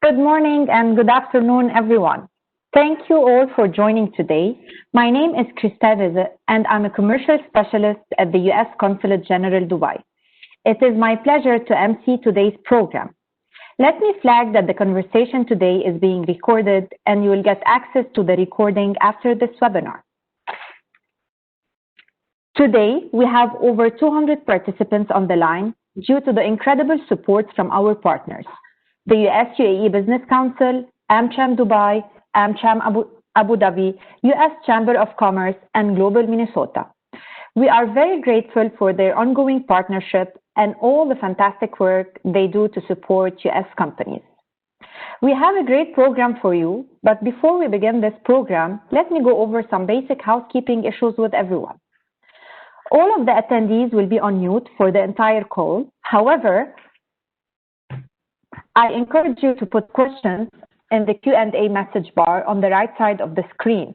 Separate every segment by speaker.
Speaker 1: Good morning and good afternoon, everyone. Thank you all for joining today. My name is Christelle and I'm a commercial specialist at the U.S. Consulate General Dubai. It is my pleasure to MC today's program. Let me flag that the conversation today is being recorded and you will get access to the recording after this webinar. Today, we have over 200 participants on the line due to the incredible support from our partners, the US UAE Business Council, AmCham Dubai, AmCham Abu Dhabi, US Chamber of Commerce, and Global Minnesota. We are very grateful for their ongoing partnership and all the fantastic work they do to support US companies. We have a great program for you, but before we begin this program, let me go over some basic housekeeping issues with everyone. All of the attendees will be on mute for the entire call. However, I encourage you to put questions in the Q&A message bar on the right side of the screen.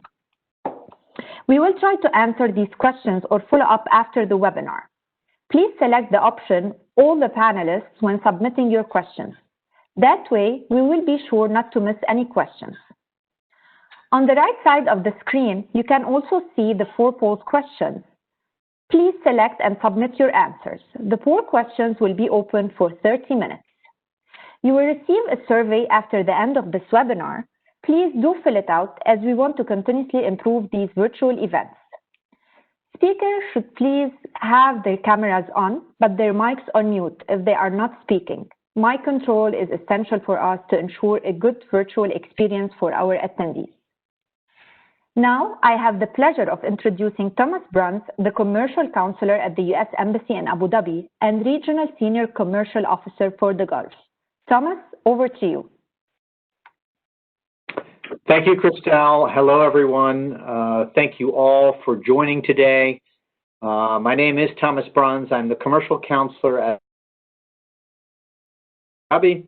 Speaker 1: We will try to answer these questions or follow up after the webinar. Please select the option All the panelists when submitting your questions. That way, we will be sure not to miss any questions. On the right side of the screen, you can also see the 4 polled questions. Please select and submit your answers. The 4 questions will be open for 30 minutes. You will receive a survey after the end of this webinar. Please do fill it out as we want to continuously improve these virtual events. Speakers should please have their cameras on, but their mics on mute if they are not speaking. Mic control is essential for us to ensure a good virtual experience for our attendees. Now, I have the pleasure of introducing Thomas Bruns, the Commercial Counselor at the U.S. Embassy in Abu Dhabi and Regional Senior Commercial Officer for the Gulf. Thomas, over to you.
Speaker 2: Thank you, Christelle. Hello, everyone. Thank you all for joining today. My name is Thomas Bruns. I'm the Commercial Counselor at Abu Dhabi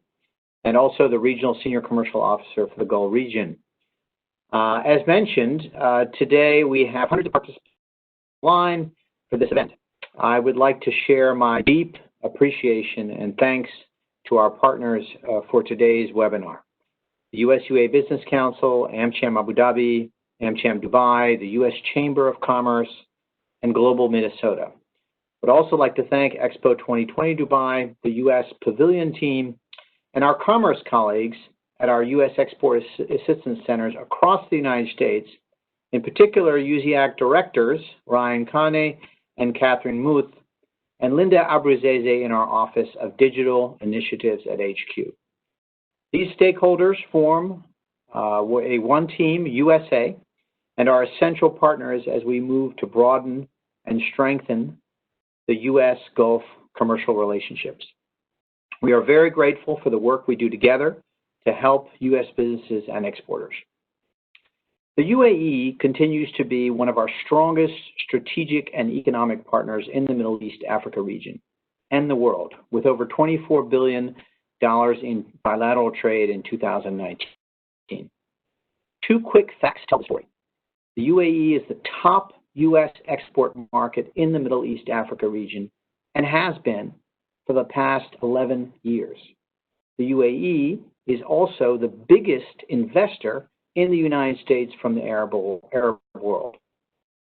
Speaker 2: and also the Regional Senior Commercial Officer for the Gulf region. As mentioned, today we have hundreds of participants online for this event. I would like to share my deep appreciation and thanks to our partners for today's webinar. The US UAE Business Council, AmCham Abu Dhabi, AmCham Dubai, the US Chamber of Commerce, and Global Minnesota. I'd also like to thank Expo 2020 Dubai, the US Pavilion team, and our commerce colleagues at our U.S. Export Assistance Centers across the United States, in particular USIAC directors Ryan Kane and Catherine Muth, and Linda Abruzese in our Office of Digital Initiatives at HQ. These stakeholders form a One Team USA and are essential partners as we move to broaden and strengthen the U.S. Gulf commercial relationships. We are very grateful for the work we do together to help U.S. businesses and exporters. The UAE continues to be one of our strongest strategic and economic partners in the Middle East Africa region and the world, with over $24 billion in bilateral trade in 2019. 2 quick facts tell the story. The UAE is the top U.S. export market in the Middle East Africa region and has been for the past 11 years. The UAE is also the biggest investor in the United States from the Arab world,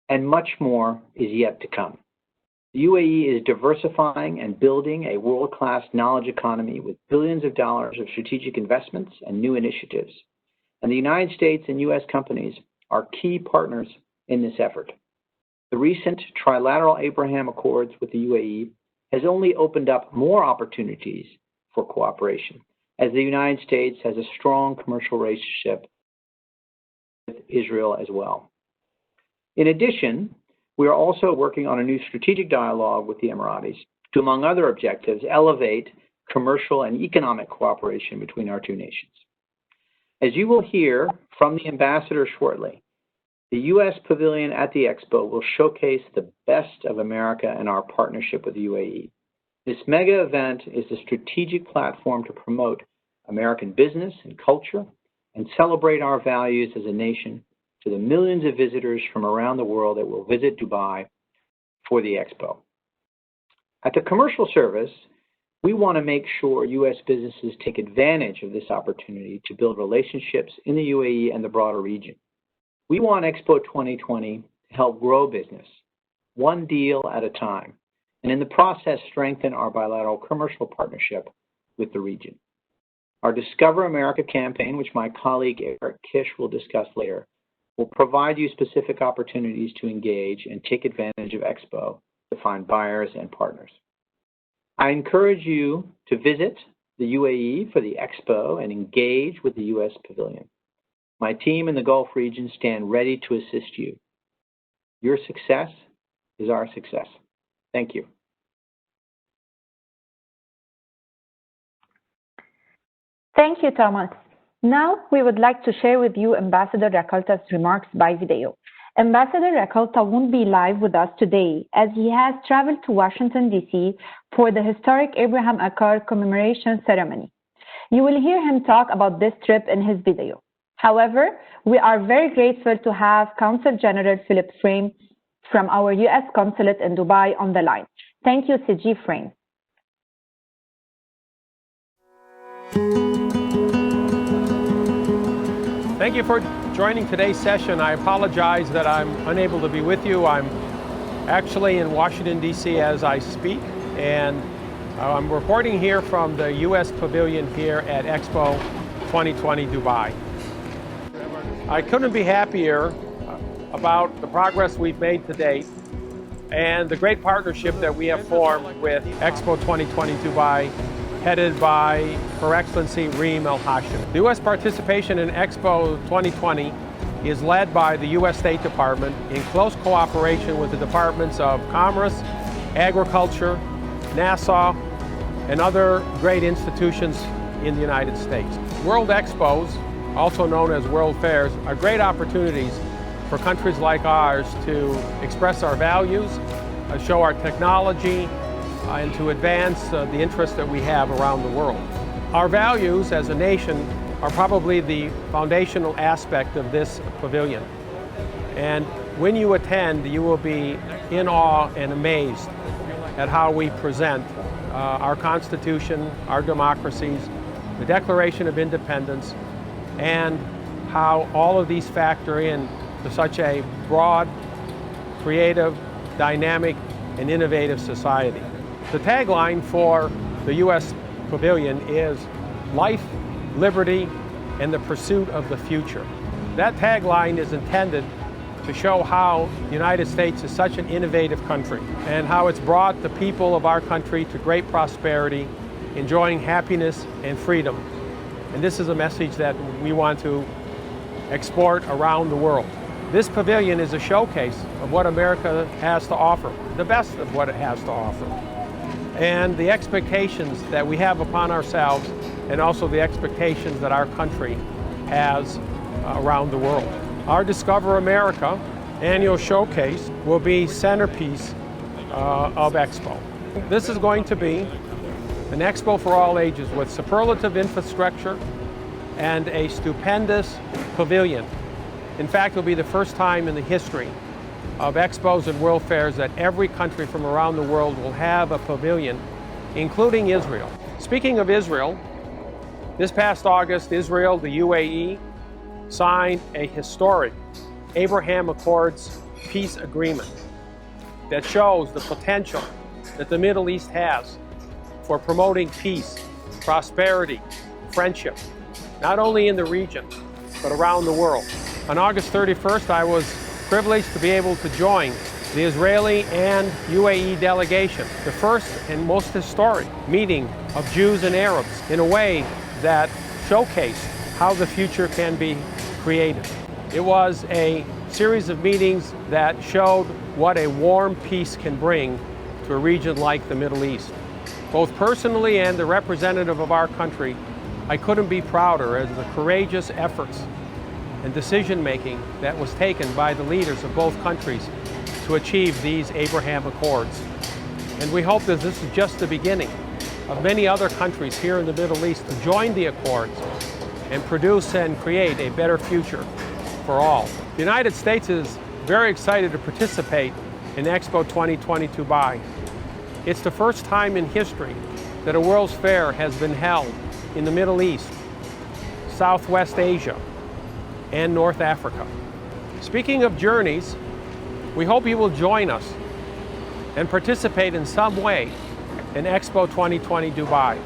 Speaker 2: and much more is yet to come. The UAE is diversifying and building a world-class knowledge economy with billions of dollars of strategic investments and new initiatives, and the United States and U.S. companies are key partners in this effort. The recent trilateral Abraham Accords with the UAE has only opened up more opportunities for cooperation, as the United States has a strong commercial relationship with Israel as well. In addition, we are also working on a new strategic dialogue with the Emiratis to, among other objectives, elevate commercial and economic cooperation between our 2 nations. As you will hear from the ambassador shortly, the U.S. Pavilion at the Expo will showcase the best of America and our partnership with the UAE. This mega event is a strategic platform to promote American business and culture and celebrate our values as a nation to the millions of visitors from around the world that will visit Dubai for the Expo. At the commercial service, We want to make sure U.S. businesses take advantage of this opportunity to build relationships in the UAE and the broader region. We want Expo 2020 to help grow business, one deal at a time, and in the process strengthen our bilateral commercial partnership with the region. Our Discover America campaign, which my colleague Eric Kish will discuss later, will provide you specific opportunities to engage and take advantage of Expo to find buyers and partners. I encourage you to visit the UAE for the Expo and engage with the U.S. Pavilion. My team in the Gulf region stand ready to assist you. Your success is our success. Thank you.
Speaker 1: Thank you, Thomas. Now, we would like to share with you Ambassador Rakolta's remarks by video. Ambassador Rakolta won't be live with us today as he has traveled to Washington, D.C. for the historic Abraham Accord commemoration ceremony. You will hear him talk about this trip in his video. However, we are very grateful to have Consul General Philip Frame from our U.S. Consulate in Dubai on the line. Thank you, CG Frame.
Speaker 3: Thank you for joining today's session. I apologize that I'm unable to be with you. I'm actually in Washington, D.C. as I speak, and I'm reporting here from the U.S. Pavilion here at Expo 2020 Dubai. I couldn't be happier about the progress we've made to date and the great partnership that we have formed with Expo 2020 Dubai, headed by Her Excellency Reem Al Hashim. The U.S. participation in Expo 2020 is led by the U.S. State Department in close cooperation with the Departments of Commerce, Agriculture, NASA, and other great institutions in the United States. World Expos, also known as World Fairs, are great opportunities for countries like ours to express our values, show our technology, and to advance the interests that we have around the world. Our values as a nation are probably the foundational aspect of this pavilion. And when you attend, you will be in awe and amazed at how we present our Constitution, our democracies, the Declaration of Independence, and how all of these factor in to such a broad, creative, dynamic, and innovative society. The tagline for the U.S. Pavilion is life, liberty, and the pursuit of the future. That tagline is intended to show how the United States is such an innovative country and how it's brought the people of our country to great prosperity, enjoying happiness and freedom. And this is a message that we want to export around the world. This pavilion is a showcase of what America has to offer, the best of what it has to offer, and the expectations that we have upon ourselves, and also the expectations that our country has around the world. Our Discover America annual showcase will be centerpiece of Expo. This is going to be an expo for all ages with superlative infrastructure and a stupendous pavilion. In fact, it will be the first time in the history of expos and world fairs that every country from around the world will have a pavilion, including Israel. Speaking of Israel, this past August, Israel, the UAE, signed a historic Abraham Accords peace agreement that shows the potential that the Middle East has for promoting peace, prosperity, friendship, not only in the region, but around the world. On August 31st, I was privileged to be able to join the Israeli and UAE delegation, the first and most historic meeting of Jews and Arabs in a way that showcased how the future can be created. It was a series of meetings that showed what a warm peace can bring to a region like the Middle East. Both personally and the representative of our country, I couldn't be prouder of the courageous efforts and decision-making that was taken by the leaders of both countries to achieve these Abraham Accords. And we hope that this is just the beginning of many other countries here in the Middle East to join the Accords and produce and create a better future for all. The United States is very excited to participate in Expo 2020 Dubai. It's the first time in history that a World's Fair has been held in the Middle East, Southwest Asia, and North Africa. Speaking of journeys, we hope you will join us and participate in some way in Expo 2020 Dubai.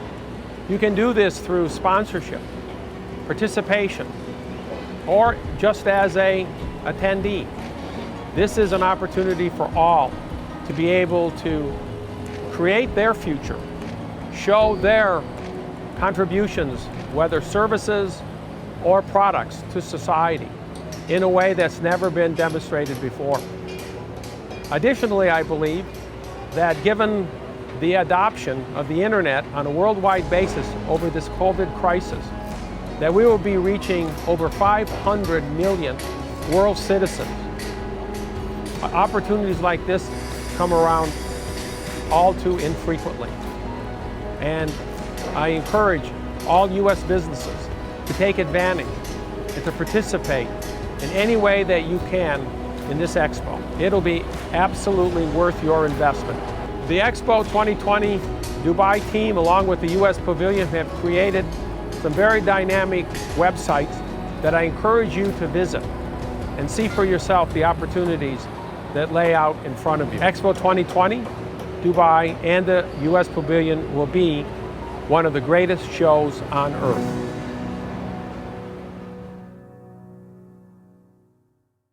Speaker 3: You can do this through sponsorship, participation, or just as an attendee. This is an opportunity for all to be able to create their future, show their contributions, whether services or products, to society in a way that's never been demonstrated before. Additionally, I believe that given the adoption of the internet on a worldwide basis over this COVID crisis, that we will be reaching over 500 million world citizens. Opportunities like this come around all too infrequently. And I encourage all U.S. businesses to take advantage and to participate in any way that you can in this Expo. It'll be absolutely worth your investment. The Expo 2020 Dubai team, along with the U.S. Pavilion, have created some very dynamic websites that I encourage you to visit and see for yourself the opportunities that lay out in front of you. Expo 2020 Dubai and the U.S. Pavilion will be one of the greatest shows on earth.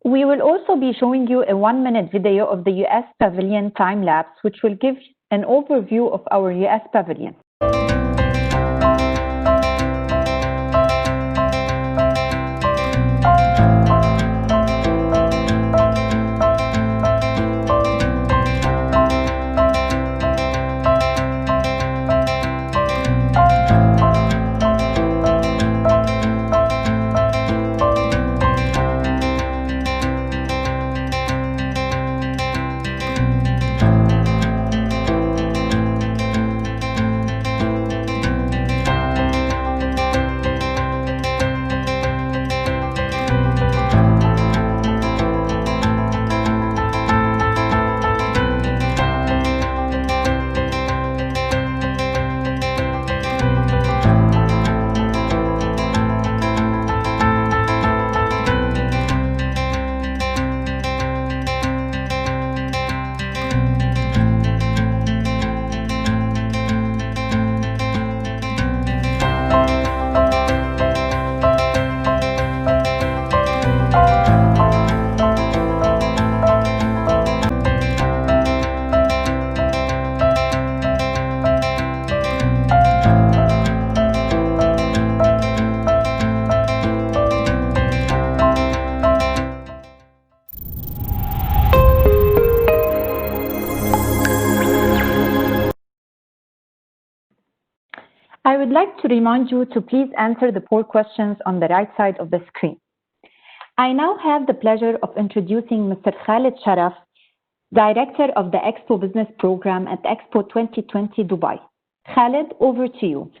Speaker 1: We will also be showing you a 1-minute video of the U.S. Pavilion time-lapse, which will give an overview of our U.S. Pavilion. I would like to remind you to please answer the poll questions on the right side of the screen. I now have the pleasure of introducing Mr. Khalid Sharaf, Director of the Expo Business Program at Expo 2020 Dubai. Khalid, over to you.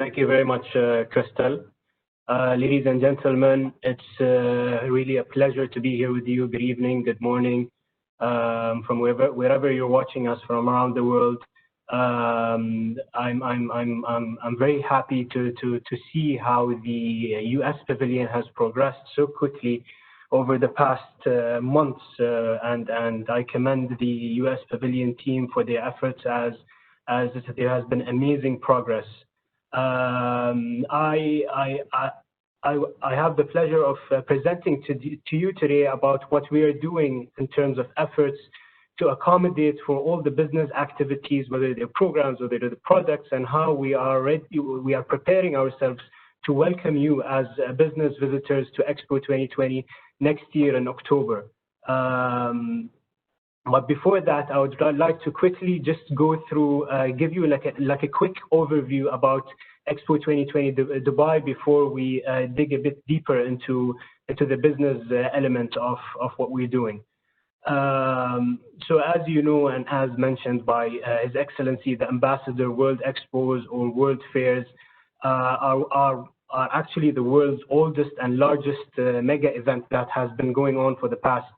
Speaker 4: Thank you very much, Crystal. Ladies and gentlemen, it's really a pleasure to be here with you. Good evening, good morning, from wherever you're watching us from around the world. I'm very happy to see how the U.S. Pavilion has progressed so quickly over the past months, and I commend the U.S. Pavilion team for their efforts as there has been amazing progress. I have the pleasure of presenting to you today about what we are doing in terms of efforts to accommodate for all the business activities, whether they're programs, whether they're the products, and how we are preparing ourselves to welcome you as business visitors to Expo 2020 next year in October. But before that, I would like to quickly just go through, give you like a quick overview about Expo 2020 Dubai before we dig a bit deeper into the business element of what we're doing. So as you know, and as mentioned by His Excellency, the Ambassador, World Expos or World Fairs are actually the world's oldest and largest mega event that has been going on for the past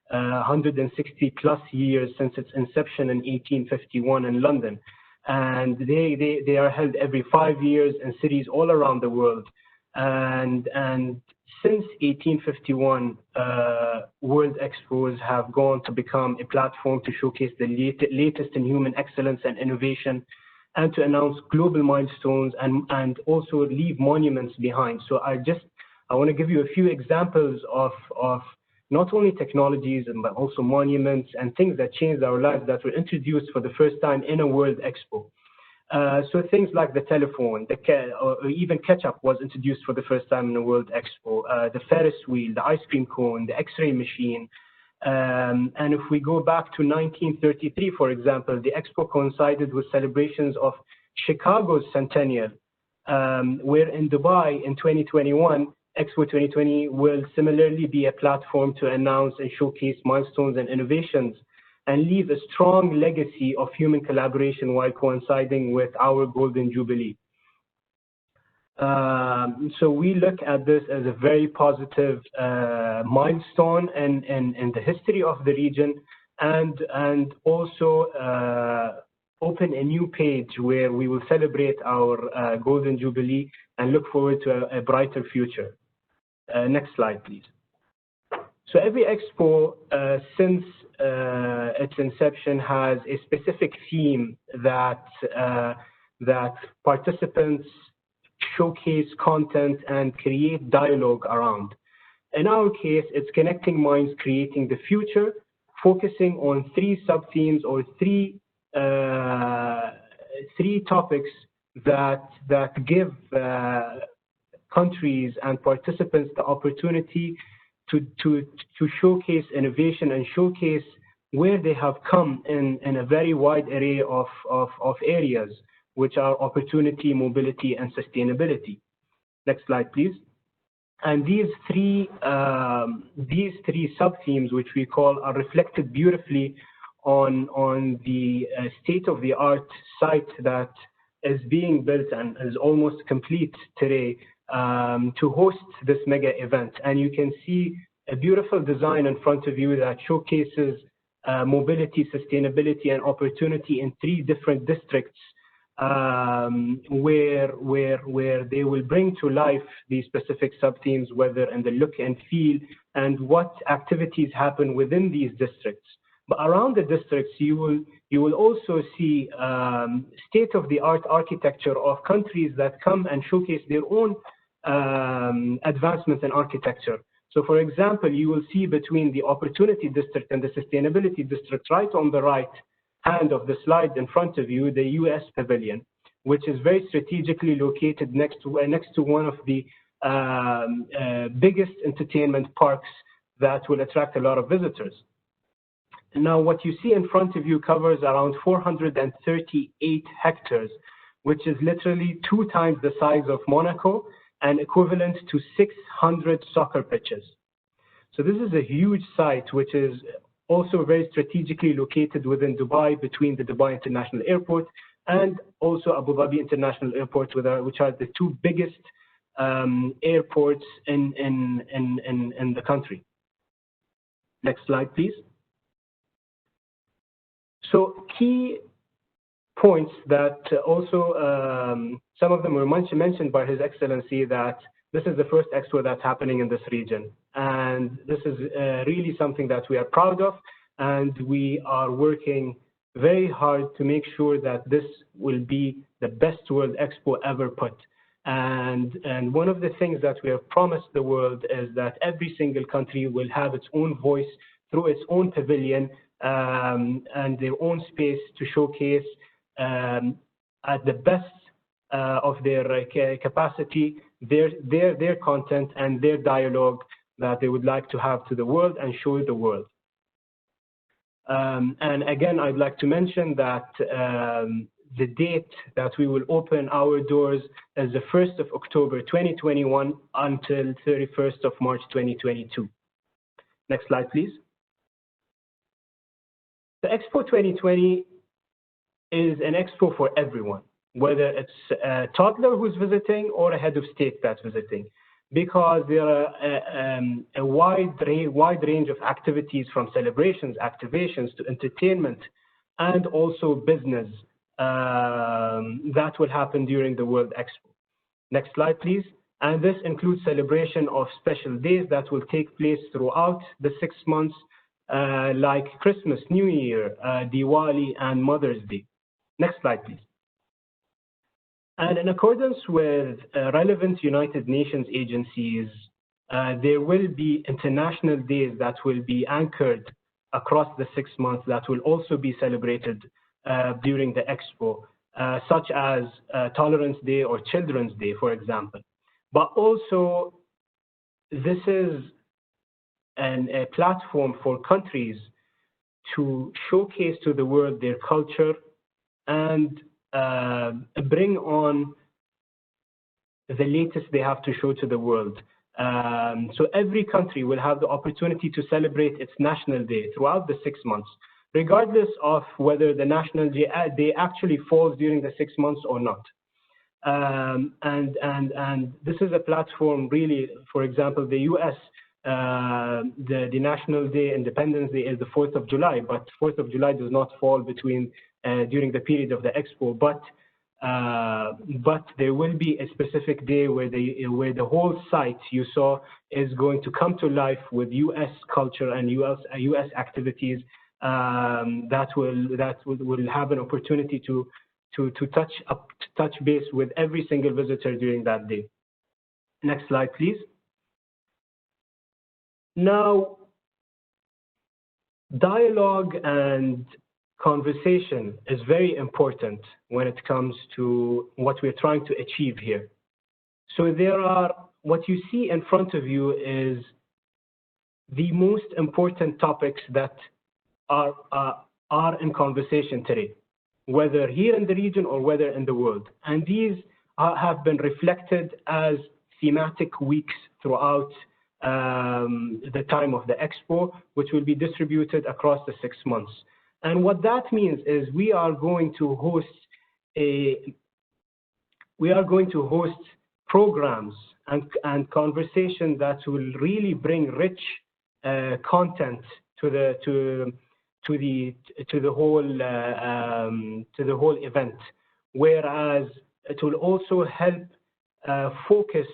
Speaker 4: 160 plus years since its inception in 1851 in London. And they are held every 5 years in cities all around the world. And since 1851, World Expos have gone to become a platform to showcase the latest in human excellence and innovation, and to announce global milestones and also leave monuments behind. So I want to give you a few examples of not only technologies, but also monuments and things that changed our lives that were introduced for the first time in a World Expo. So things like the telephone, or even ketchup was introduced for the first time in a World Expo, the Ferris wheel, the ice cream cone, the X-ray machine. And if we go back to 1933, for example, the Expo coincided with celebrations of Chicago's centennial, where in Dubai in 2021, Expo 2020 will similarly be a platform to announce and showcase milestones and innovations and leave a strong legacy of human collaboration while coinciding with our Golden Jubilee. So we look at this as a very positive milestone in the history of the region, and also open a new page where we will celebrate our Golden Jubilee and look forward to a brighter future. Next slide, please. So every Expo since its inception has a specific theme that participants showcase content and create dialogue around. In our case, it's connecting minds, creating the future, focusing on 3 sub-themes or three topics that give countries and participants the opportunity to showcase innovation and showcase where they have come in a very wide array of areas, which are opportunity, mobility, and sustainability. Next slide, please. And these three sub-themes, which we call, are reflected beautifully on the state-of-the-art site that is being built and is almost complete today to host this mega event. And you can see a beautiful design in front of you that showcases mobility, sustainability, and opportunity in 3 different districts, where they will bring to life these specific sub-themes, whether in the look and feel and what activities happen within these districts. But around the districts, you will also see state-of-the-art architecture of countries that come and showcase their own advancements in architecture. So, for example, you will see between the Opportunity District and the Sustainability District, right on the right hand of the slide in front of you, the US Pavilion, which is very strategically located next to one of the biggest entertainment parks that will attract a lot of visitors. Now, what you see in front of you covers around 438 hectares, which is literally 2 times the size of Monaco and equivalent to 600 soccer pitches. So this is a huge site, which is also very strategically located within Dubai, between the Dubai International Airport and also Abu Dhabi International Airport, which are the 2 biggest airports in the country. Next slide, please. So key points that also some of them were mentioned by His Excellency, that this is the first Expo that's happening in this region. And this is really something that we are proud of, and we are working very hard to make sure that this will be the best World Expo ever put. And one of the things that we have promised the world is that every single country will have its own voice through its own pavilion and their own space to showcase at the best of their capacity their content and their dialogue that they would like to have to the world and show the world. And again, I'd like to mention that the date that we will open our doors is the 1st of October 2021 until 31st of March 2022. Next slide, please. The Expo 2020 is an expo for everyone, whether it's a toddler who's visiting or a head of state that's visiting. because there are a wide range of activities, from celebrations, activations, to entertainment, and also business that will happen during the World Expo. Next slide, please. And this includes celebration of special days that will take place throughout the 6 months, like Christmas, New Year, Diwali, and Mother's Day. Next slide, please. And in accordance with relevant United Nations agencies, there will be international days that will be anchored across the 6 months that will also be celebrated during the Expo, such as Tolerance Day or Children's Day, for example. But also, this is a platform for countries to showcase to the world their culture and bring on the latest they have to show to the world. So every country will have the opportunity to celebrate its National Day throughout the 6 months, regardless of whether the National Day actually falls during the 6 months or not. And this is a platform, really. For example, the US, the National Day, Independence Day, is the 4th of July, but 4th of July does not fall during the period of the Expo. But there will be a specific day where the whole site you saw is going to come to life with US culture and US activities that will have an opportunity to touch base with every single visitor during that day. Next slide, please. Now, dialogue and conversation is very important when it comes to what we're trying to achieve here. So what you see in front of you is the most important topics that are in conversation today, whether here in the region or whether in the world. And these have been reflected as thematic weeks throughout the time of the Expo, which will be distributed across the 6 months. And what that means is we are going to host programs and conversations that will really bring rich content to the whole event, whereas it will also help focus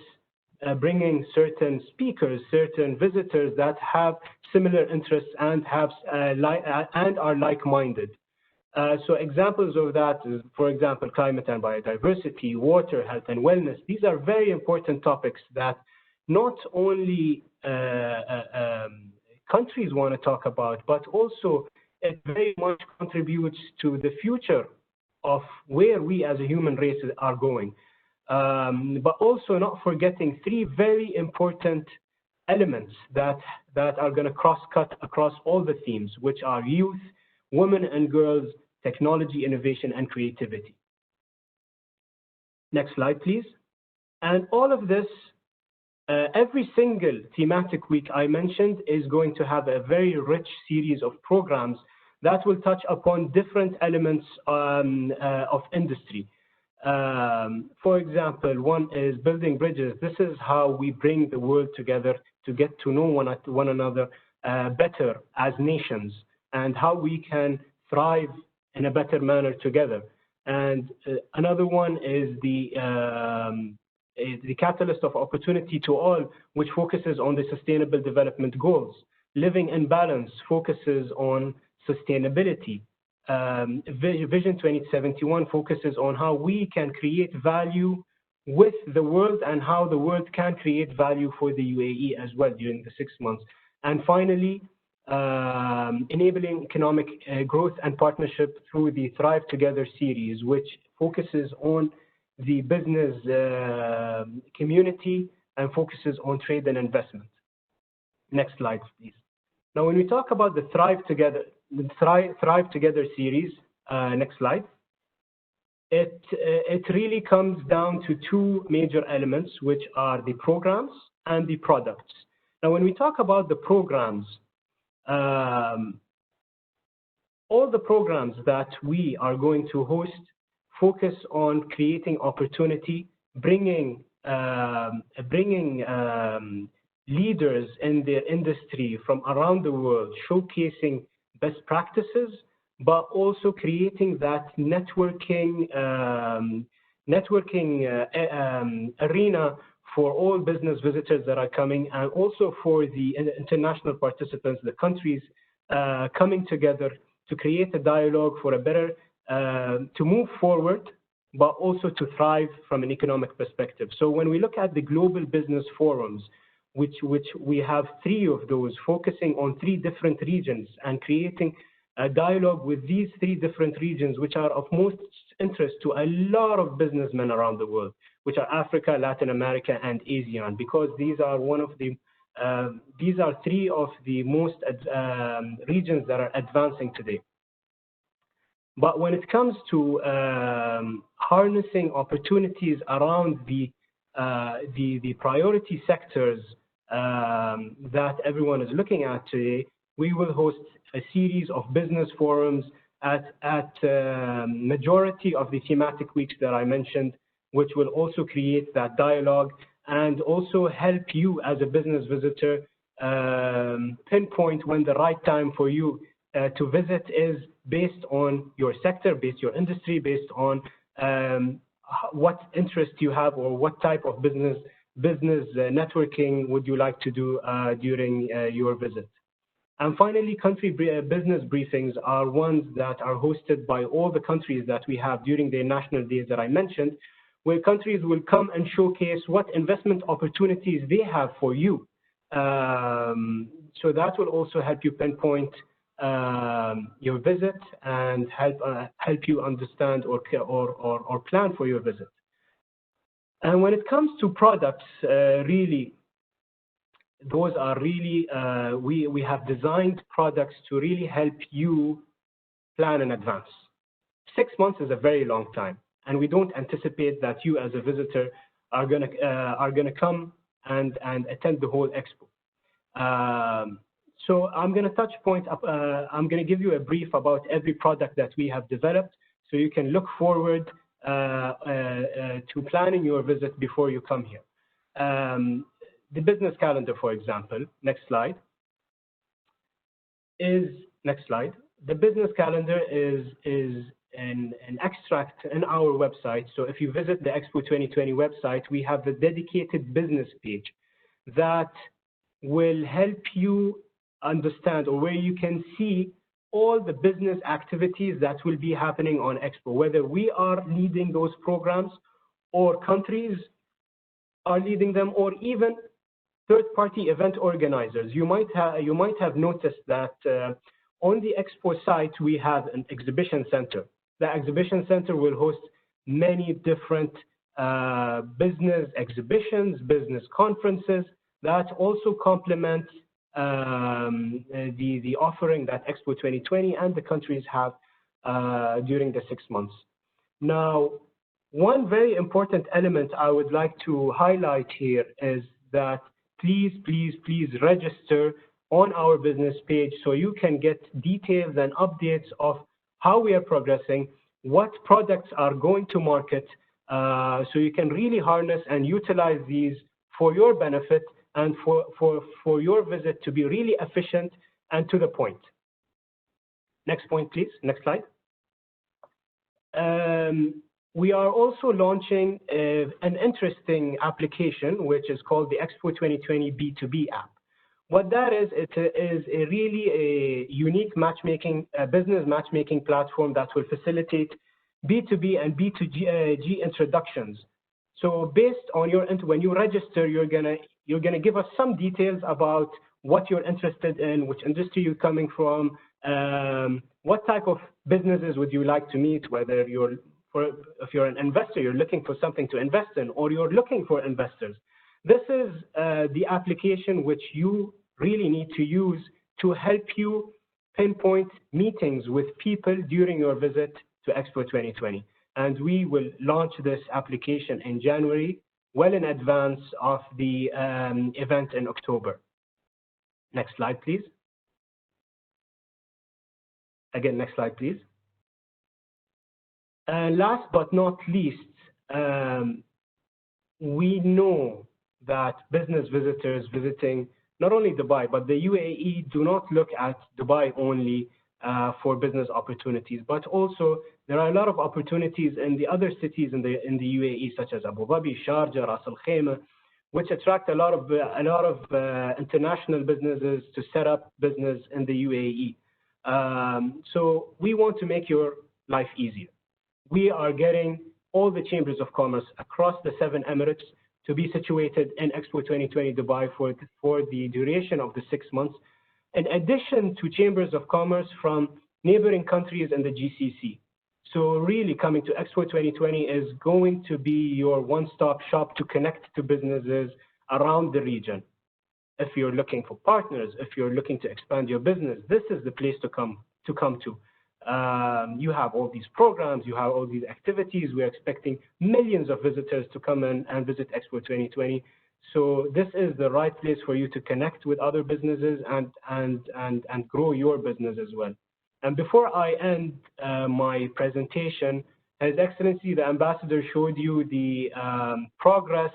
Speaker 4: bringing certain speakers, certain visitors that have similar interests and are like-minded. So examples of that is, for example, climate and biodiversity, water, health and wellness. These are very important topics that not only countries want to talk about, but also it very much contributes to the future of where we as a human race are going. But also not forgetting 3 very important elements that are going to cross-cut across all the themes, which are youth, women and girls, technology, innovation, and creativity. Next slide, please. And all of this, every single thematic week I mentioned is going to have a very rich series of programs that will touch upon different elements of industry. For example, one is building bridges. This is how we bring the world together to get to know one another better as nations, and how we can thrive in a better manner together. And another one is the catalyst of opportunity to all, which focuses on the Sustainable Development Goals. Living in Balance focuses on sustainability. Vision 2071 focuses on how we can create value with the world and how the world can create value for the UAE as well during the 6 months. And finally, enabling economic growth and partnership through the Thrive Together series, which focuses on the business community and focuses on trade and investment. Next slide, please. Now, when we talk about the Thrive Together series, next slide, it really comes down to 2 major elements, which are the programs and the products. Now, when we talk about the programs, all the programs that we are going to host focus on creating opportunity, bringing bringing leaders in their industry from around the world, showcasing best practices, but also creating that networking arena for all business visitors that are coming, and also for the international participants, the countries coming together to create a dialogue for a better, to move forward, but also to thrive from an economic perspective. So when we look at the global business forums, which we have 3 of those, focusing on 3 different regions and creating a dialogue with these 3 different regions, which are of most interest to a lot of businessmen around the world, which are Africa, Latin America, and ASEAN, because these are these are 3 of the most regions that are advancing today. But when it comes to harnessing opportunities around the priority sectors that everyone is looking at today, we will host a series of business forums at majority of the thematic weeks that I mentioned, which will also create that dialogue and also help you as a business visitor pinpoint when the right time for you to visit is, based on your sector, based on your industry, based on what interest you have or what type of business networking would you like to do during your visit. And finally, country business briefings are ones that are hosted by all the countries that we have during their national days that I mentioned, where countries will come and showcase what investment opportunities they have for you. So that will also help you pinpoint your visit and help you understand or plan for your visit. And when it comes to products, really, those are really, we have designed products to really help you plan in advance. 6 months is a very long time, and we don't anticipate that you as a visitor are gonna come and attend the whole expo. So I'm gonna touch point up. I'm gonna give you a brief about every product that we have developed, so you can look forward to planning your visit before you come here. The business calendar, for example, next slide. Next slide. The business calendar is an extract in our website. So if you visit the Expo 2020 website, we have the dedicated business page that will help you understand, or where you can see all the business activities that will be happening on Expo, whether we are leading those programs or countries are leading them, or even third-party event organizers. You might have noticed that on the Expo site, we have an exhibition center. The exhibition center will host many different business exhibitions, business conferences that also complement the offering that Expo 2020 and the countries have during the 6 months. Now, one very important element I would like to highlight here is that please register on our business page so you can get details and updates of how we are progressing, what products are going to market, so you can really harness and utilize these for your benefit and for your visit to be really efficient and to the point. Next point, please. Next slide. We are also launching an interesting application, which is called the Expo 2020 B2B app. What that is, it is really a unique business matchmaking platform that will facilitate B2B and B2G introductions. So based on when you register, you're gonna give us some details about what you're interested in, which industry you're coming from, what type of businesses would you like to meet, whether if you're an investor, you're looking for something to invest in, or you're looking for investors. This is the application which you really need to use to help you pinpoint meetings with people during your visit to Expo 2020. And we will launch this application in January, well in advance of the event in October. Next slide, please. Again, next slide, please. And last but not least, we know that business visitors visiting not only Dubai, but the UAE do not look at Dubai only for business opportunities, but also there are a lot of opportunities in the other cities in the UAE, such as Abu Dhabi, Sharjah, Ras Al Khaimah, which attract a lot of international businesses to set up business in the UAE. So we want to make your life easier. We are getting all the chambers of commerce across the 7 Emirates to be situated in Expo 2020 Dubai for the duration of the 6 months, in addition to chambers of commerce from neighboring countries in the GCC. So really coming to Expo 2020 is going to be your one-stop shop to connect to businesses around the region. If you're looking for partners, if you're looking to expand your business, this is the place to come to. You have all these programs, you have all these activities. We're expecting millions of visitors to come in and visit Expo 2020. So this is the right place for you to connect with other businesses and grow your business as well. And before I end my presentation, His Excellency, the Ambassador showed you the progress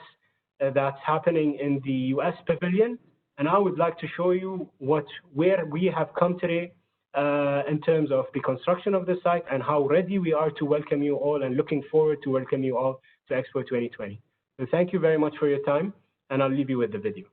Speaker 4: that's happening in the US Pavilion. And I would like to show you where we have come today in terms of the construction of the site and how ready we are to welcome you all and looking forward to welcome you all to Expo 2020. So thank you very much for your time, and I'll leave you with the video.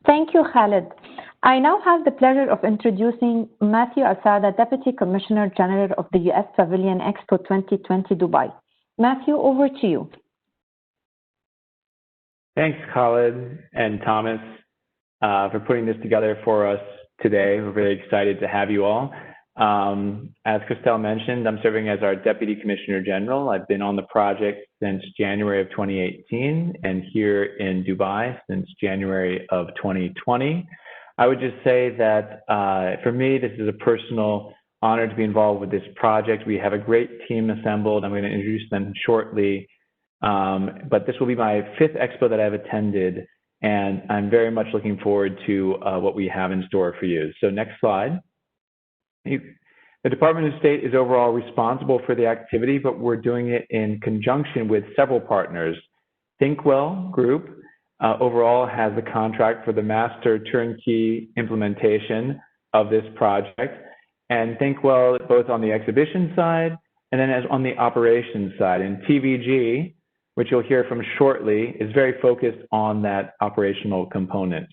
Speaker 1: Thank you, Khalid. I now have the pleasure of introducing Matthew Asada, Deputy Commissioner General of the US Pavilion Expo 2020 Dubai. Matthew, over to you.
Speaker 5: Thanks, Khalid and Thomas, for putting this together for us today. We're very excited to have you all. As Christelle mentioned, I'm serving as our Deputy Commissioner General. I've been on the project since January of 2018 and here in Dubai since January of 2020. I would just say that for me, this is a personal honor to be involved with this project. We have a great team assembled. I'm going to introduce them shortly. But this will be my 5th Expo that I've attended, and I'm very much looking forward to what we have in store for you. So next slide. The Department of State is overall responsible for the activity, but we're doing it in conjunction with several partners. Thinkwell Group overall has the contract for the master turnkey implementation of this project, and Thinkwell both on the exhibition side and then as on the operations side. And TVG, which you'll hear from shortly, is very focused on that operational component.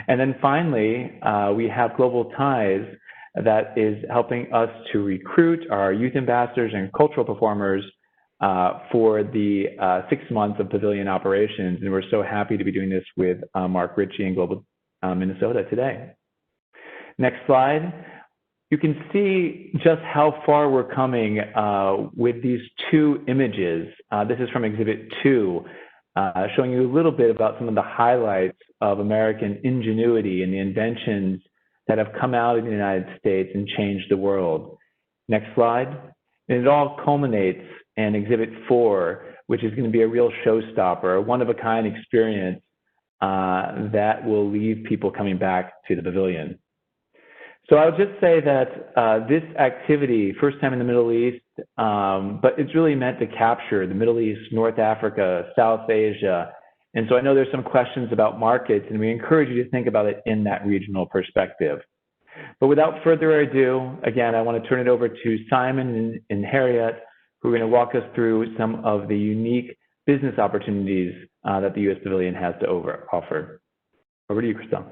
Speaker 5: And then finally, we have Global Ties that is helping us to recruit our youth ambassadors and cultural performers for the 6 months of pavilion operations. And we're so happy to be doing this with Mark Ritchie and Global Minnesota today. Next slide. You can see just how far we're coming with these 2 images. This is from Exhibit 2, showing you a little bit about some of the highlights of American ingenuity and the inventions that have come out of the United States and changed the world. Next slide. And it all culminates in Exhibit 4, which is going to be a real showstopper, a one-of-a-kind experience that will leave people coming back to the pavilion. So I would just say that this activity, first time in the Middle East, but it's really meant to capture the Middle East, North Africa, South Asia. And so I know there's some questions about markets, and we encourage you to think about it in that regional perspective. But without further ado, again, I want to turn it over to Simon and Harriet who are going to walk us through some of the unique business opportunities that the U.S. Pavilion has to offer. Over to you, Christelle.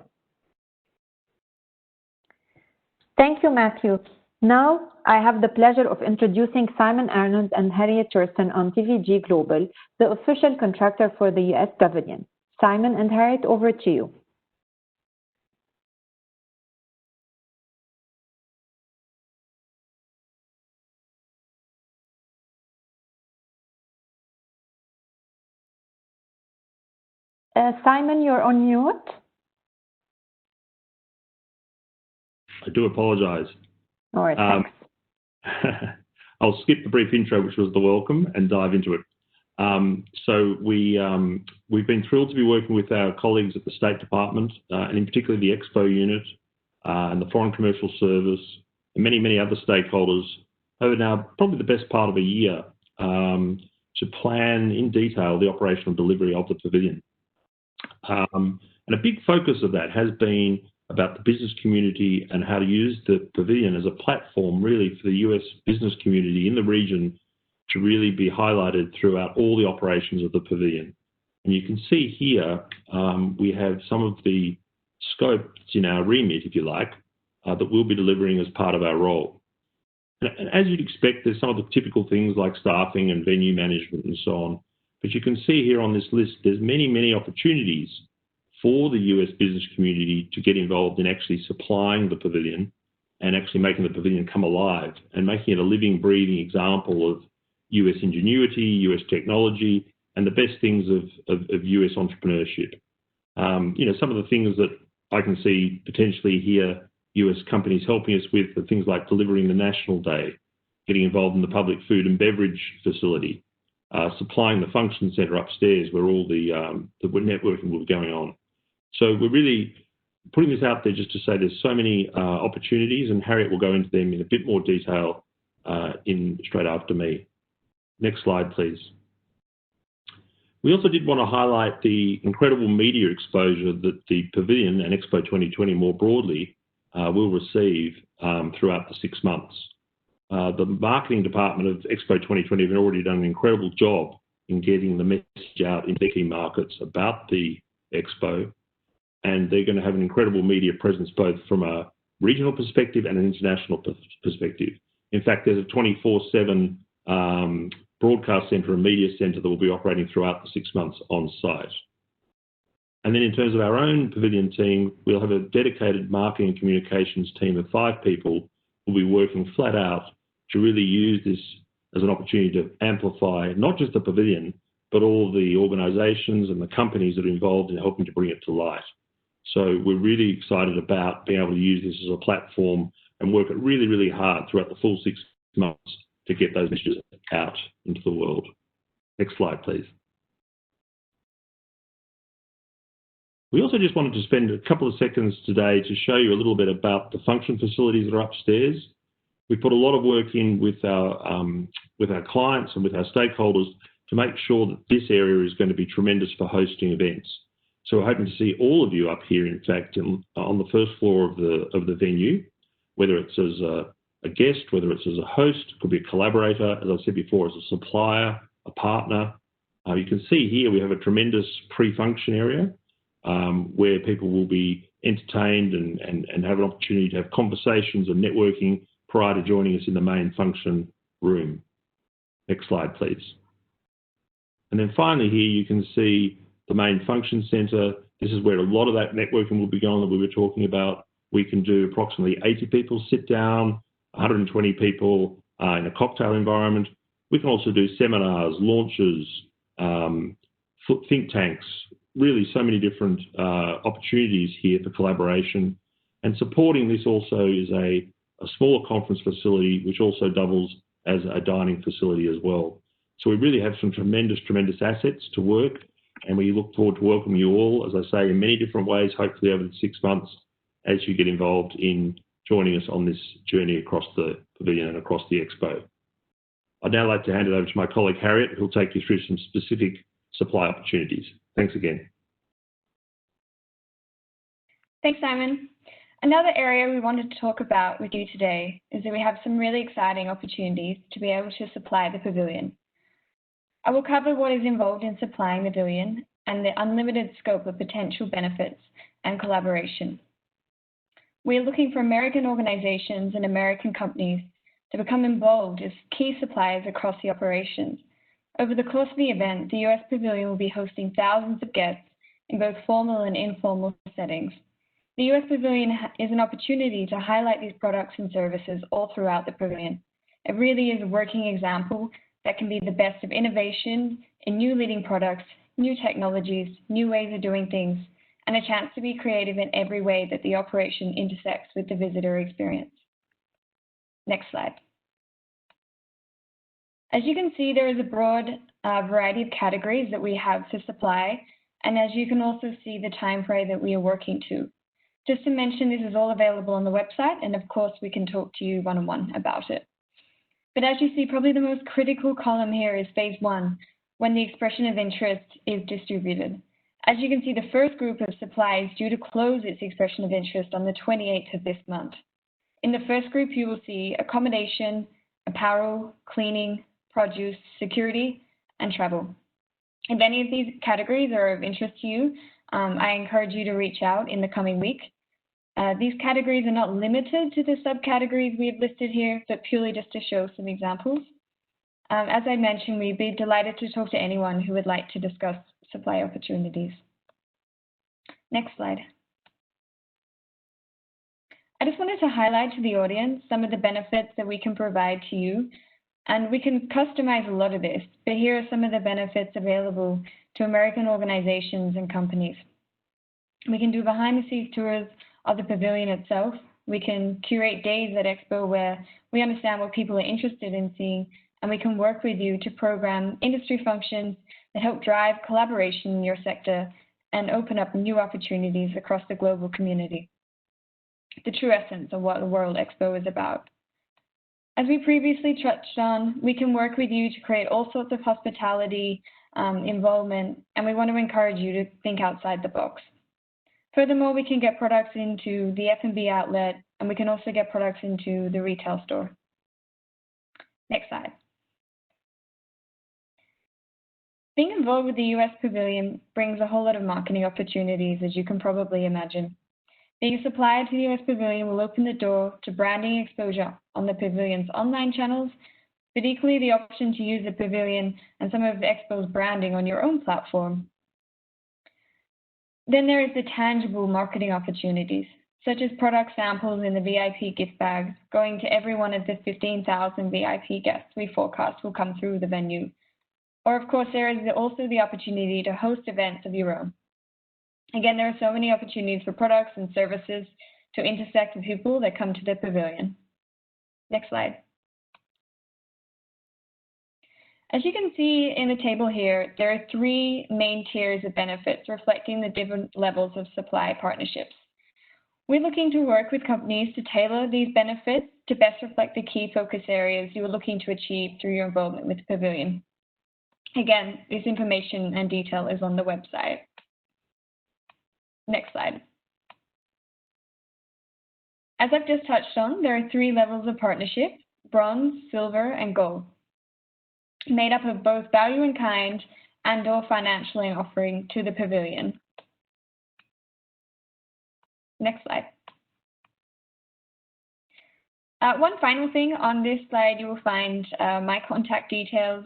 Speaker 1: Thank you, Matthew. Now, I have the pleasure of introducing Simon Arnold and Harriet Thurston on TVG Global, the official contractor for the U.S. Pavilion. Simon and Harriet, over to you. Simon, you're on mute.
Speaker 6: I do apologise.
Speaker 1: All right, thanks.
Speaker 6: I'll skip the brief intro, which was the welcome, and dive into it. So we've been thrilled to be working with our colleagues at the State Department, and in particular the Expo unit and the Foreign Commercial Service, and many, many other stakeholders over now probably the best part of a year to plan in detail the operational delivery of the pavilion. And a big focus of that has been about the business community and how to use the pavilion as a platform really for the US business community in the region to really be highlighted throughout all the operations of the pavilion. And you can see here we have some of the scopes in our remit, if you like, that we'll be delivering as part of our role. And as you'd expect, there's some of the typical things like staffing and venue management and so on. But you can see here on this list, there's many, many opportunities for the US business community to get involved in actually supplying the pavilion and actually making the pavilion come alive and making it a living, breathing example of US ingenuity, US technology, and the best things of US entrepreneurship. You know, some of the things that I can see potentially here US companies helping us with are things like delivering the National Day, getting involved in the public food and beverage facility, supplying the function centre upstairs where all the networking will be going on. So we're really putting this out there just to say there's so many opportunities, and Harriet will go into them in a bit more detail straight after me. Next slide, please. We also did want to highlight the incredible media exposure that the Pavilion and Expo 2020 more broadly will receive throughout the 6 months. The marketing department of Expo 2020 have already done an incredible job in getting the message out in key markets about the Expo, and they're going to have an incredible media presence both from a regional perspective and an international perspective. In fact, there's a 24/7 broadcast centre and media centre that will be operating throughout the 6 months on site. And then in terms of our own pavilion team, we'll have a dedicated marketing and communications team of 5 people who will be working flat out to really use this as an opportunity to amplify not just the pavilion, but all the organisations and the companies that are involved in helping to bring it to light. So we're really excited about being able to use this as a platform and work it really, really hard throughout the full 6 months to get those messages out into the world. Next slide, please. We also just wanted to spend a couple of seconds today to show you a little bit about the function facilities that are upstairs. We put a lot of work in with our clients and with our stakeholders to make sure that this area is going to be tremendous for hosting events. So we're hoping to see all of you up here, in fact, on the first floor of the venue, whether it's as a guest, whether it's as a host, could be a collaborator, as I said before, as a supplier, a partner. You can see here we have a tremendous pre-function area where people will be entertained and have an opportunity to have conversations and networking prior to joining us in the main function room. Next slide, please. And then finally here you can see the main function centre. This is where a lot of that networking will be going that we were talking about. We can do approximately 80 people sit down, 120 people in a cocktail environment. We can also do seminars, launches, think tanks, really so many different opportunities here for collaboration. And supporting this also is a smaller conference facility, which also doubles as a dining facility as well. So we really have some tremendous, tremendous assets to work, and we look forward to welcoming you all, as I say, in many different ways, hopefully over the 6 months as you get involved in joining us on this journey across the pavilion and across the Expo. I'd now like to hand it over to my colleague Harriet, who'll take you through some specific supply opportunities. Thanks again.
Speaker 7: Thanks, Simon. Another area we wanted to talk about with you today is that we have some really exciting opportunities to be able to supply the pavilion. I will cover what is involved in supplying the pavilion and the unlimited scope of potential benefits and collaboration. We are looking for American organizations and American companies to become involved as key suppliers across the operations. Over the course of the event, the US Pavilion will be hosting thousands of guests in both formal and informal settings. The US Pavilion is an opportunity to highlight these products and services all throughout the pavilion. It really is a working example that can be the best of innovation in new leading products, new technologies, new ways of doing things, and a chance to be creative in every way that the operation intersects with the visitor experience. Next slide. As you can see, there is a broad variety of categories that we have to supply, and as you can also see the time frame that we are working to. Just to mention, this is all available on the website, and of course we can talk to you one-on-one about it. But as you see, probably the most critical column here is phase 1, when the expression of interest is distributed. As you can see, the first group of supply is due to close its expression of interest on the 28th of this month. In the first group, you will see accommodation, apparel, cleaning, produce, security, and travel. If any of these categories are of interest to you, I encourage you to reach out in the coming week. These categories are not limited to the subcategories we have listed here, but purely just to show some examples. As I mentioned, we'd be delighted to talk to anyone who would like to discuss supply opportunities. Next slide. I just wanted to highlight to the audience some of the benefits that we can provide to you, and we can customize a lot of this, but here are some of the benefits available to American organizations and companies. We can do behind-the-scenes tours of the pavilion itself. We can curate days at Expo where we understand what people are interested in seeing, and we can work with you to program industry functions that help drive collaboration in your sector and open up new opportunities across the global community. The true essence of what the World Expo is about. As we previously touched on, we can work with you to create all sorts of hospitality involvement, and we want to encourage you to think outside the box. Furthermore, we can get products into the F&B outlet, and we can also get products into the retail store. Next slide. Being involved with the US Pavilion brings a whole lot of marketing opportunities, as you can probably imagine. Being a supplier to the US Pavilion will open the door to branding exposure on the Pavilion's online channels, but equally the option to use the Pavilion and some of the Expo's branding on your own platform. Then there is the tangible marketing opportunities, such as product samples in the VIP gift bags, going to every one of the 15,000 VIP guests we forecast will come through the venue. Or of course, there is also the opportunity to host events of your own. Again, there are so many opportunities for products and services to intersect with people that come to the pavilion. Next slide. As you can see in the table here, there are 3 main tiers of benefits reflecting the different levels of supply partnerships. We're looking to work with companies to tailor these benefits to best reflect the key focus areas you are looking to achieve through your involvement with the pavilion. Again, this information and detail is on the website. Next slide. As I've just touched on, there are 3 levels of partnership: bronze, silver, and gold, made up of both value in kind and/or financial offering to the pavilion. Next slide. One final thing on this slide, you will find my contact details,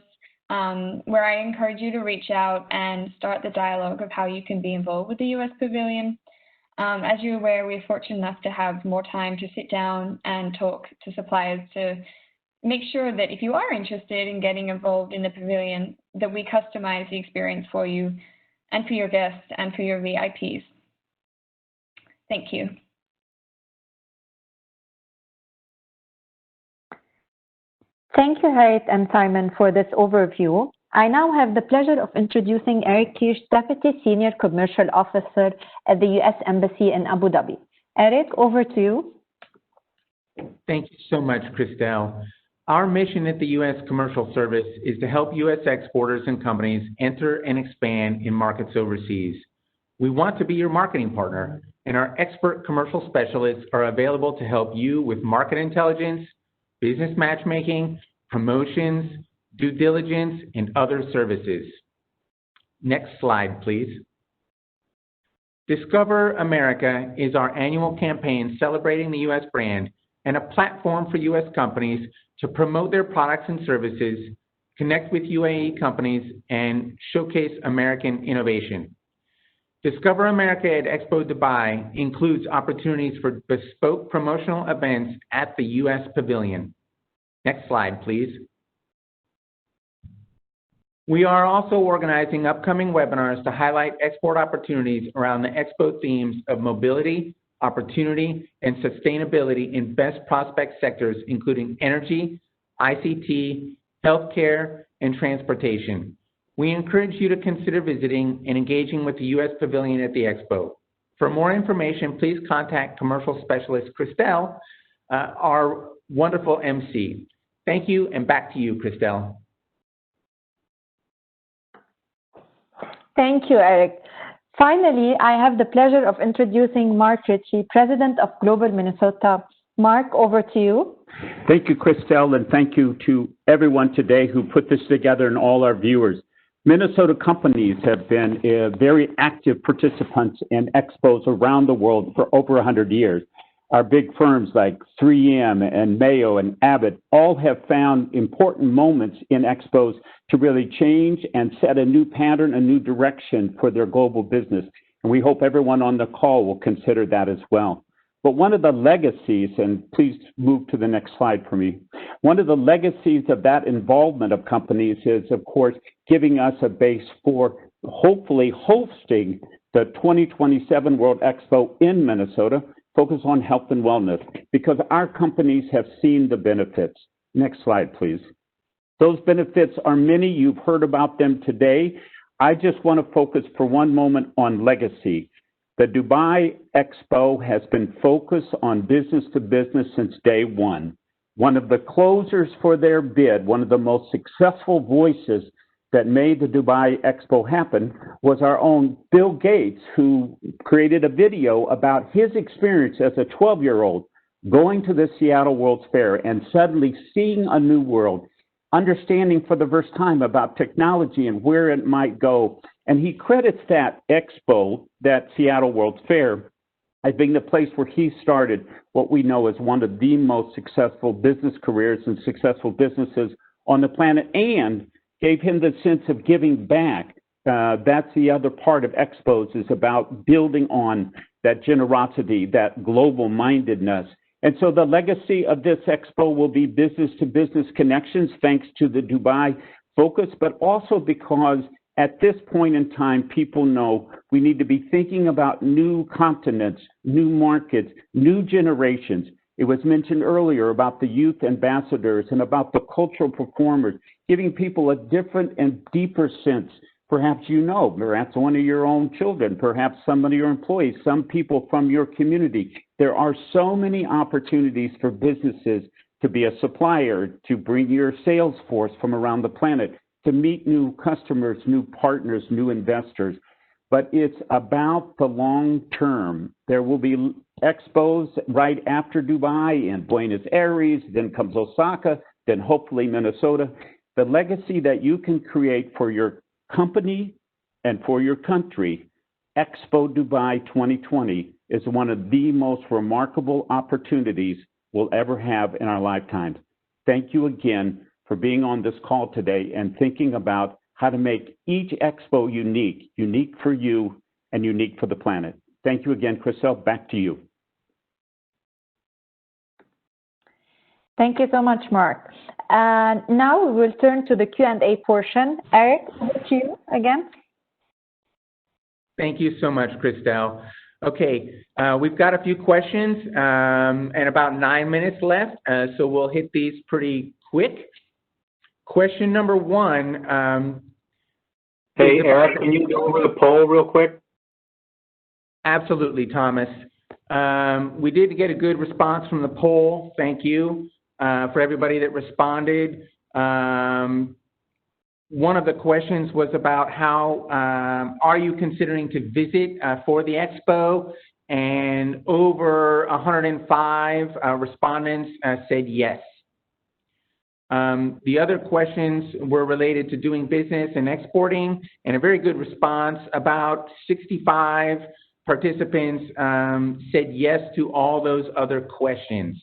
Speaker 7: where I encourage you to reach out and start the dialogue of how you can be involved with the US Pavilion. As you're aware, we're fortunate enough to have more time to sit down and talk to suppliers to make sure that if you are interested in getting involved in the pavilion, that we customize the experience for you and for your guests and for your VIPs. Thank you.
Speaker 1: Thank you, Harriet and Simon, for this overview. I now have the pleasure of introducing Eric Kirsch, Deputy Senior Commercial Officer at the U.S. Embassy in Abu Dhabi. Eric, over to you.
Speaker 8: Thank you so much, Christelle. Our mission at the U.S. Commercial Service is to help U.S. exporters and companies enter and expand in markets overseas. We want to be your marketing partner, and our expert commercial specialists are available to help you with market intelligence, business matchmaking, promotions, due diligence, and other services. Next slide, please. Discover America is our annual campaign celebrating the U.S. brand and a platform for U.S. companies to promote their products and services, connect with UAE companies, and showcase American innovation. Discover America at Expo Dubai includes opportunities for bespoke promotional events at the U.S. Pavilion. Next slide, please. We are also organizing upcoming webinars to highlight export opportunities around the Expo themes of mobility, opportunity, and sustainability in best prospect sectors, including energy, ICT, healthcare, and transportation. We encourage you to consider visiting and engaging with the U.S. Pavilion at the Expo. For more information, please contact Commercial Specialist Christelle, our wonderful MC. Thank you, and back to you, Christelle.
Speaker 1: Thank you, Eric. Finally, I have the pleasure of introducing Mark Ritchie, President of Global Minnesota. Mark, over to you.
Speaker 9: Thank you, Christelle, and thank you to everyone today who put this together and all our viewers. Minnesota companies have been very active participants in expos around the world for over 100 years. Our big firms like 3M and Mayo and Abbott all have found important moments in expos to really change and set a new pattern, a new direction for their global business. And we hope everyone on the call will consider that as well. But one of the legacies, and please move to the next slide for me, one of the legacies of that involvement of companies is, of course, giving us a base for hopefully hosting the 2027 World Expo in Minnesota, focus on health and wellness, because our companies have seen the benefits. Next slide, please. Those benefits are many. You've heard about them today. I just want to focus for one moment on legacy. The Dubai Expo has been focused on business to business since day one. One of the closers for their bid, one of the most successful voices that made the Dubai Expo happen was our own Bill Gates, who created a video about his experience as a 12-year-old going to the Seattle World's Fair and suddenly seeing a new world, understanding for the first time about technology and where it might go. And he credits that Expo, that Seattle World's Fair, as being the place where he started what we know as one of the most successful business careers and successful businesses on the planet, and gave him the sense of giving back. That's the other part of expos, is about building on that generosity, that global mindedness. And so the legacy of this expo will be business to business connections, thanks to the Dubai focus, but also because at this point in time, people know we need to be thinking about new continents, new markets, new generations. It was mentioned earlier about the youth ambassadors and about the cultural performers, giving people a different and deeper sense. Perhaps you know, perhaps one of your own children, perhaps some of your employees, some people from your community. There are so many opportunities for businesses to be a supplier, to bring your sales force from around the planet, to meet new customers, new partners, new investors. But it's about the long term. There will be expos right after Dubai in Buenos Aires, then comes Osaka, then hopefully Minnesota. The legacy that you can create for your company and for your country, Expo Dubai 2020 is one of the most remarkable opportunities we'll ever have in our lifetimes. Thank you again for being on this call today and thinking about how to make each expo unique, unique for you and unique for the planet. Thank you again, Christelle. Back to you.
Speaker 1: Thank you so much, Mark. Now we will turn to the Q&A portion. Eric, over to you again.
Speaker 8: Thank you so much, Christelle. Okay, we've got a few questions and about 9 minutes left, so we'll hit these pretty quick. Question number one.
Speaker 2: Hey, Eric, can you go over the poll real quick?
Speaker 8: Absolutely, Thomas. We did get a good response from the poll. Thank you for everybody that responded. One of the questions was about how are you considering to visit for the expo? and over 105 respondents said yes. The other questions were related to doing business and exporting, and a very good response. About 65 participants said yes to all those other questions.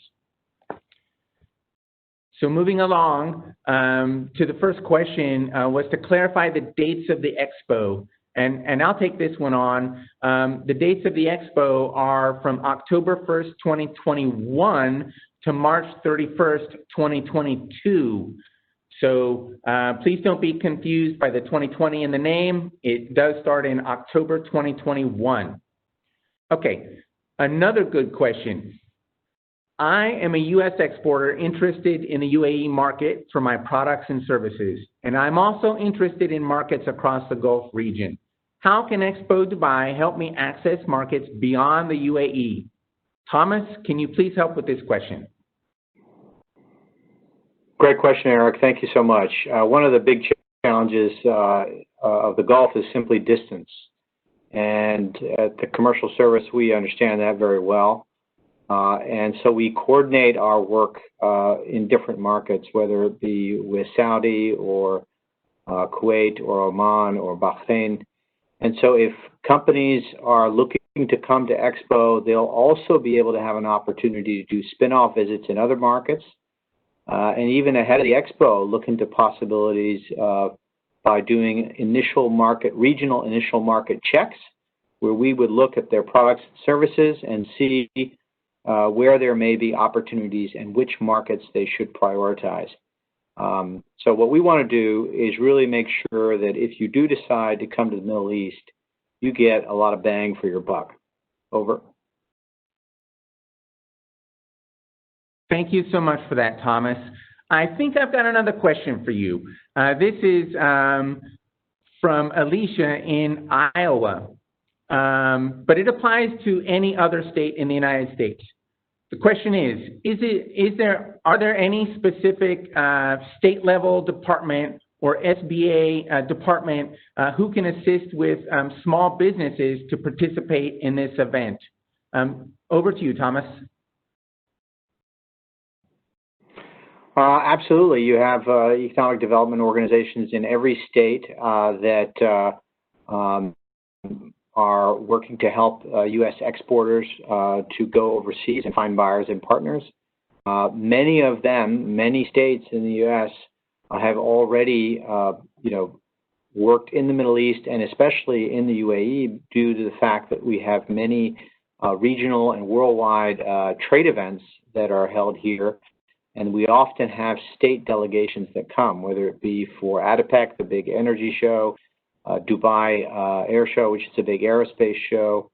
Speaker 8: So moving along to the first question was to clarify the dates of the Expo. And I'll take this one on. The dates of the Expo are from October 1st, 2021 to March 31st, 2022. So please don't be confused by the 2020 in the name. It does start in October 2021. Okay, another good question. I am a U.S. exporter interested in the UAE market for my products and services, and I'm also interested in markets across the Gulf region. How can Expo Dubai help me access markets beyond the UAE? Thomas, can you please help with this question?
Speaker 2: Great question, Eric. Thank you so much. One of the big challenges of the Gulf is simply distance. And at the commercial service, we understand that very well. And so we coordinate our work in different markets, whether it be with Saudi or Kuwait or Oman or Bahrain. And so if companies are looking to come to Expo, they'll also be able to have an opportunity to do spin-off visits in other markets. And even ahead of the Expo, look into possibilities by doing regional initial market checks, where we would look at their products and services and see where there may be opportunities and which markets they should prioritize. So what we want to do is really make sure that if you do decide to come to the Middle East, you get a lot of bang for your buck. Over.
Speaker 8: Thank you so much for that, Thomas. I think I've got another question for you. This is from Alicia in Iowa, but it applies to any other state in the United States. The question is, are there any specific state-level department or SBA department who can assist with small businesses to participate in this event? Over to you, Thomas.
Speaker 2: Absolutely. You have economic development organizations in every state that are working to help U.S. exporters to go overseas and find buyers and partners. Many of them, many states in the U.S. have already, worked in the Middle East and especially in the UAE due to the fact that we have many regional and worldwide trade events that are held here. And we often have state delegations that come, whether it be for ADIPEC, the big energy show, Dubai Air Show, which is a big aerospace show,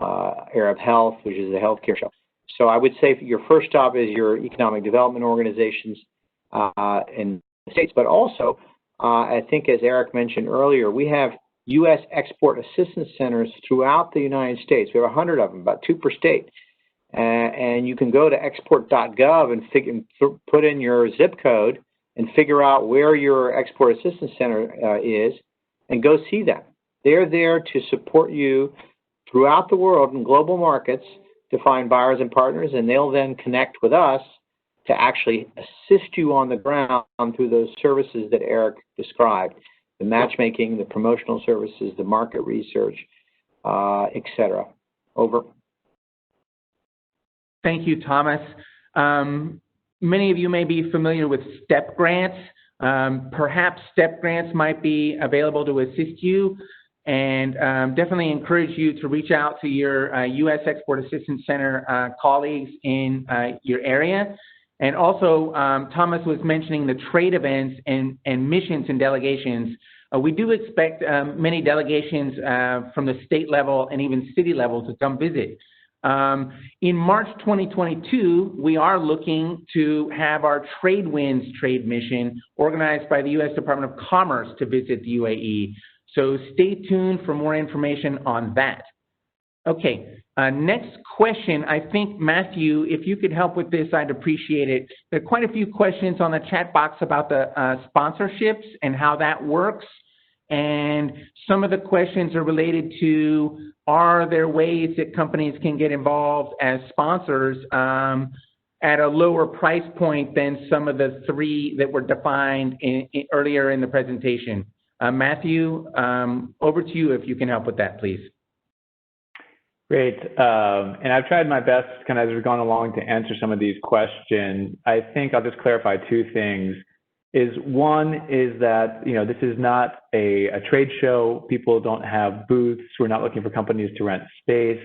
Speaker 2: Arab Health, which is a healthcare show. So I would say your first stop is your economic development organizations in the States, but also, I think as Eric mentioned earlier, we have U.S. export assistance centers throughout the United States. We have 100 of them, about 2 per state. And you can go to export.gov and put in your zip code and figure out where your export assistance center is and go see them. They're there to support you throughout the world in global markets to find buyers and partners, and they'll then connect with us to actually assist you on the ground through those services that Eric described, the matchmaking, the promotional services, the market research, etc. Over.
Speaker 8: Thank you, Thomas. Many of you may be familiar with STEP grants. Perhaps STEP grants might be available to assist you, and definitely encourage you to reach out to your U.S. Export Assistance Center colleagues in your area. And also, Thomas was mentioning the trade events and missions and delegations. We do expect many delegations from the state level and even city level to come visit. In March 2022, we are looking to have our Trade Winds trade mission organized by the U.S. Department of Commerce to visit the UAE. So stay tuned for more information on that. Okay, next question. I think, Matthew, if you could help with this, I'd appreciate it. There are quite a few questions on the chat box about the sponsorships and how that works. And some of the questions are related to, are there ways that companies can get involved as sponsors at a lower price point than some of the three that were defined earlier in the presentation? Matthew, over to you if you can help with that, please.
Speaker 5: Great. And I've tried my best kind of as we've gone along to answer some of these questions. I think I'll just clarify two things. One is that, this is not a trade show. People don't have booths. We're not looking for companies to rent space.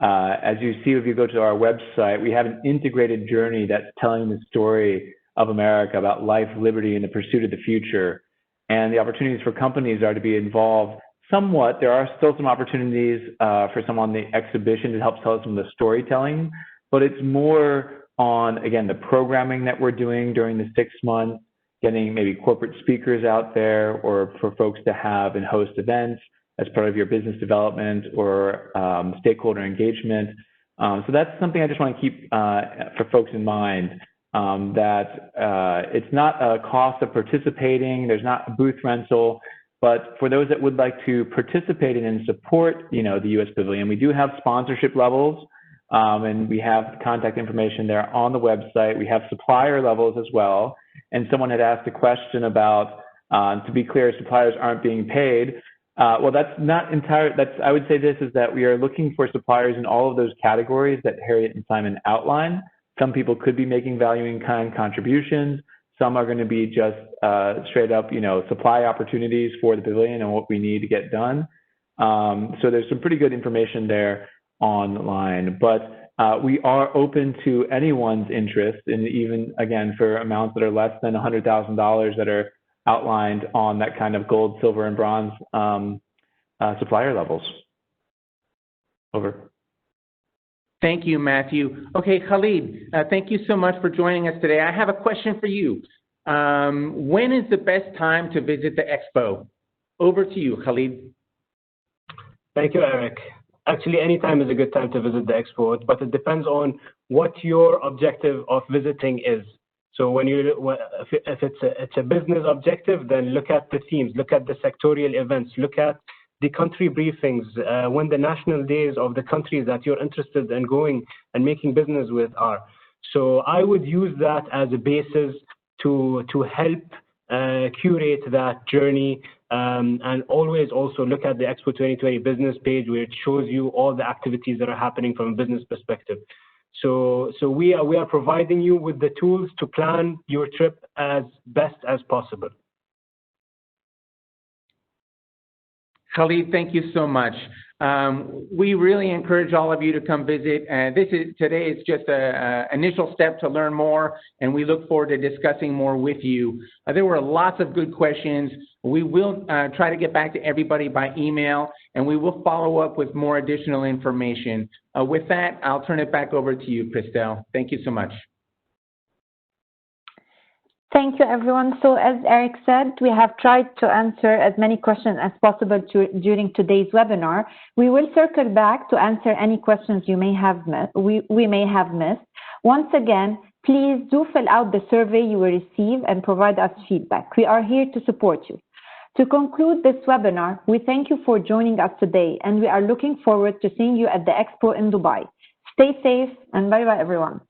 Speaker 5: As you see, if you go to our website, we have an integrated journey that's telling the story of America about life, liberty, and the pursuit of the future. And the opportunities for companies are to be involved somewhat. There are still some opportunities for some on the exhibition to help tell some of the storytelling, but it's more on, again, the programming that we're doing during the 6 months, getting maybe corporate speakers out there or for folks to have and host events as part of your business development or stakeholder engagement. So that's something I just want to keep for folks in mind, that it's not a cost of participating. There's not a booth rental. But for those that would like to participate in and support, the U.S. Pavilion, we do have sponsorship levels, and we have contact information there on the website. We have supplier levels as well. And someone had asked a question about, to be clear, suppliers aren't being paid. Well, that's not entire. I would say this is that we are looking for suppliers in all of those categories that Harriet and Simon outlined. Some people could be making value in kind contributions. Some are going to be just straight up, supply opportunities for the pavilion and what we need to get done. So there's some pretty good information there online. But we are open to anyone's interest, and even, again, for amounts that are less than $100,000 that are outlined on that kind of gold, silver, and bronze supplier levels. Over.
Speaker 8: Thank you, Matthew. Okay, Khalid, thank you so much for joining us today. I have a question for you. When is the best time to visit the Expo? Over to you, Khalid.
Speaker 4: Thank you, Eric. Actually, any time is a good time to visit the Expo, but it depends on what your objective of visiting is. So if it's a business objective, then look at the themes, look at the sectorial events, look at the country briefings, when the national days of the countries that you're interested in going and making business with are. So I would use that as a basis to help curate that journey, and always also look at the Expo 2020 business page, where it shows you all the activities that are happening from a business perspective. So we are providing you with the tools to plan your trip as best as possible.
Speaker 8: Khalid, thank you so much. We really encourage all of you to come visit. Today is just an initial step to learn more, and we look forward to discussing more with you. There were lots of good questions. We will try to get back to everybody by email, and we will follow up with more additional information. With that, I'll turn it back over to you, Christelle. Thank you so much.
Speaker 1: Thank you, everyone. So as Eric said, we have tried to answer as many questions as possible during today's webinar. We will circle back to answer any questions you may have we may have missed. Once again, please do fill out the survey you will receive and provide us feedback. We are here to support you. To conclude this webinar, we thank you for joining us today, and we are looking forward to seeing you at the Expo in Dubai. Stay safe, and bye-bye, everyone.